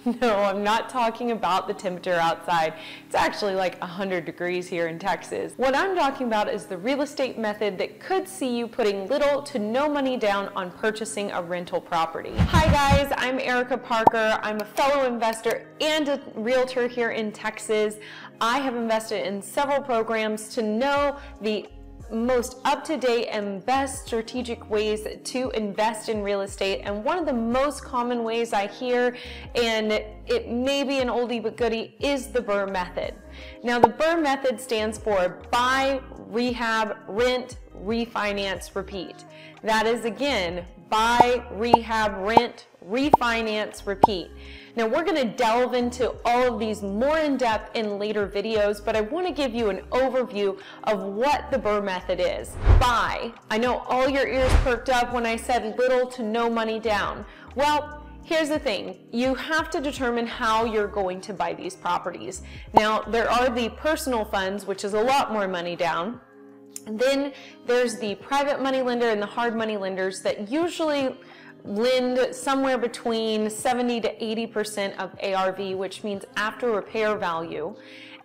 No, I'm not talking about the temperature outside. It's actually like 100 degrees here in Texas. What I'm talking about is the real estate method that could see you putting little to no money down on purchasing a rental property. Hi guys, I'm Erica Parker. I'm a fellow investor and a realtor here in Texas. I have invested in several programs to know the most up-to-date and best strategic ways to invest in real estate, and one of the most common ways I hear, and it may be an oldie but goodie, is the BRRRR method. Now the BRRRR method stands for buy, rehab, rent, refinance, repeat. That is again, buy, rehab, rent, refinance, repeat. Now we're going to delve into all of these more in depth in later videos, but I want to give you an overview of what the BRRRR method is. Buy. I know all your ears perked up when I said little to no money down. Well, here's the thing. You have to determine how you're going to buy these properties. Now there are the personal funds, which is a lot more money down. And then there's the private money lender and the hard money lenders that usually lend somewhere between 70 to 80% of ARV, which means after repair value.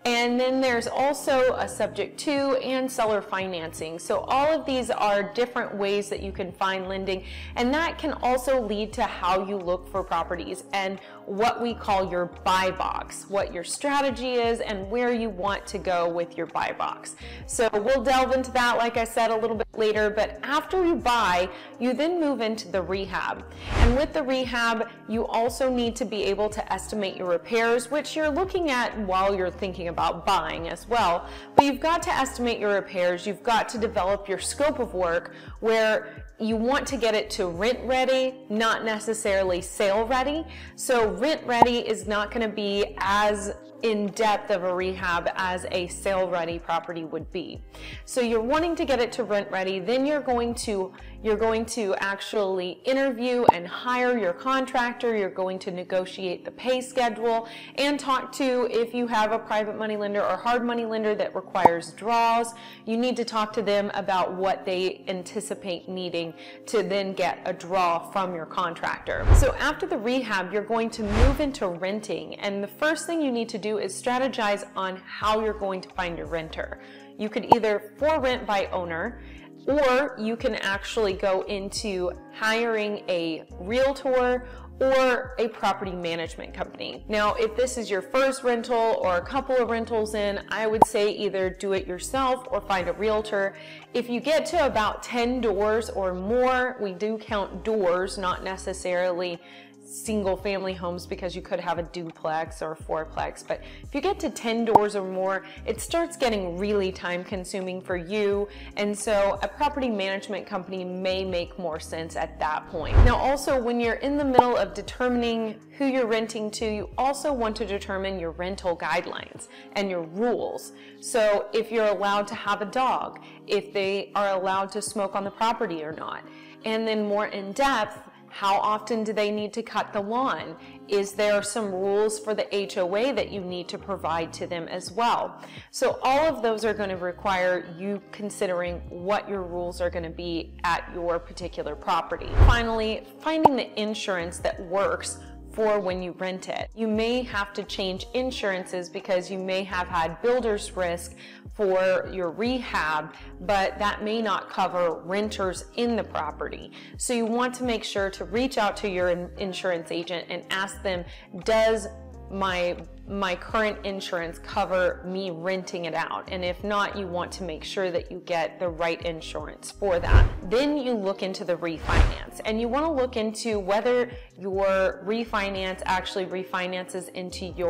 And then there's also a subject to and seller financing. So all of these are different ways that you can find lending, and that can also lead to how you look for properties and what we call your buy box, what your strategy is and where you want to go with your buy box. So we'll delve into that, like I said, a little bit later, but after you buy, you then move into the rehab. And with the rehab, you also need to be able to estimate your repairs, which you're looking at while you're thinking about buying as well. But you've got to estimate your repairs. You've got to develop your scope of work where you want to get it to rent ready, not necessarily sale ready. So rent ready is not going to be as in depth of a rehab as a sale ready property would be. So you're wanting to get it to rent ready, then you're going to actually interview and hire your contractor. You're going to negotiate the pay schedule and talk to, if you have a private money lender or hard money lender that requires draws, you need to talk to them about what they anticipate needing to then get a draw from your contractor. So after the rehab, you're going to move into renting, and the first thing you need to do is strategize on how you're going to find your renter. You could either for rent by owner, or you can actually go into hiring a realtor or a property management company. Now, if this is your first rental or a couple of rentals in, I would say either do it yourself or find a realtor. If you get to about 10 doors or more, we do count doors, not necessarily single family homes, because you could have a duplex or a fourplex, but if you get to 10 doors or more, it starts getting really time consuming for you, and so a property management company may make more sense at that point. Now also, when you're in the middle of determining who you're renting to, you also want to determine your rental guidelines and your rules. So if you're allowed to have a dog, if they are allowed to smoke on the property or not, and then more in depth, how often do they need to cut the lawn? Is there some rules for the HOA that you need to provide to them as well? So all of those are going to require you considering what your rules are going to be at your particular property. Finally, finding the insurance that works for when you rent it. You may have to change insurances because you may have had builder's risk for your rehab, but that may not cover renters in the property. So you want to make sure to reach out to your insurance agent and ask them, does my current insurance cover me renting it out? And if not, you want to make sure that you get the right insurance for that. Then you look into the refinance, and you want to look into whether your refinance actually refinances into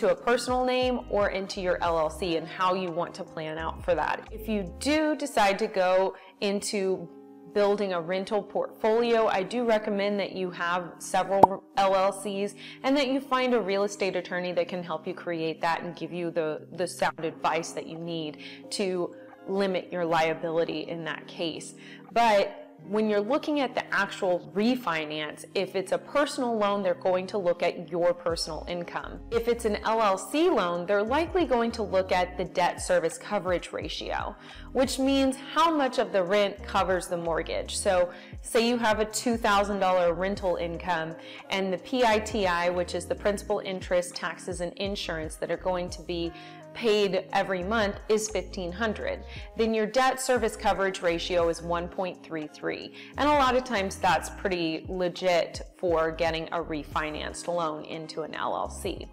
a personal name or into your LLC, and how you want to plan out for that. If you do decide to go into building a rental portfolio, I do recommend that you have several LLCs and that you find a real estate attorney that can help you create that and give you the sound advice that you need to limit your liability in that case. But when you're looking at the actual refinance, if it's a personal loan, they're going to look at your personal income. If it's an LLC loan, they're likely going to look at the debt service coverage ratio, which means how much of the rent covers the mortgage. So say you have a $2,000 rental income and the PITI, which is the principal, interest, taxes, and insurance that are going to be paid every month, is $1,500. Then your debt service coverage ratio is 1.33. And a lot of times that's pretty legit for getting a refinanced loan into an LLC.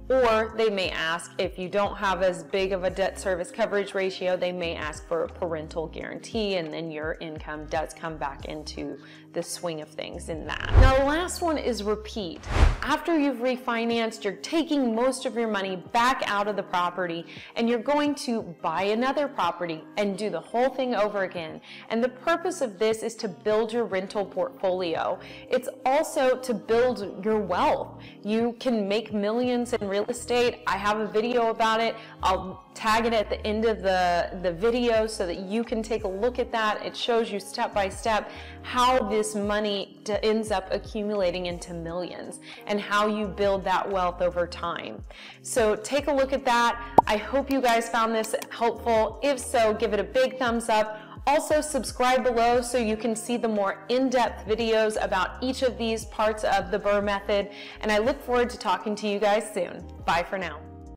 Or they may ask, if you don't have as big of a debt service coverage ratio, they may ask for a parental guarantee, and then your income does come back into the swing of things in that. Now, the last one is repeat. After you've refinanced, you're taking most of your money back out of the property and you're going to buy another property and do the whole thing over again. And the purpose of this is to build your rental portfolio. It's also to build your wealth. You can make millions in real estate. I have a video about it. I'll tag it at the end of the video so that you can take a look at that. It shows you step by step how this money ends up accumulating into millions and how you build that wealth over time. So take a look at that. I hope you guys found this helpful. If so, give it a big thumbs up. Also, subscribe below so you can see the more in-depth videos about each of these parts of the BRRRR method. And I look forward to talking to you guys soon. Bye for now.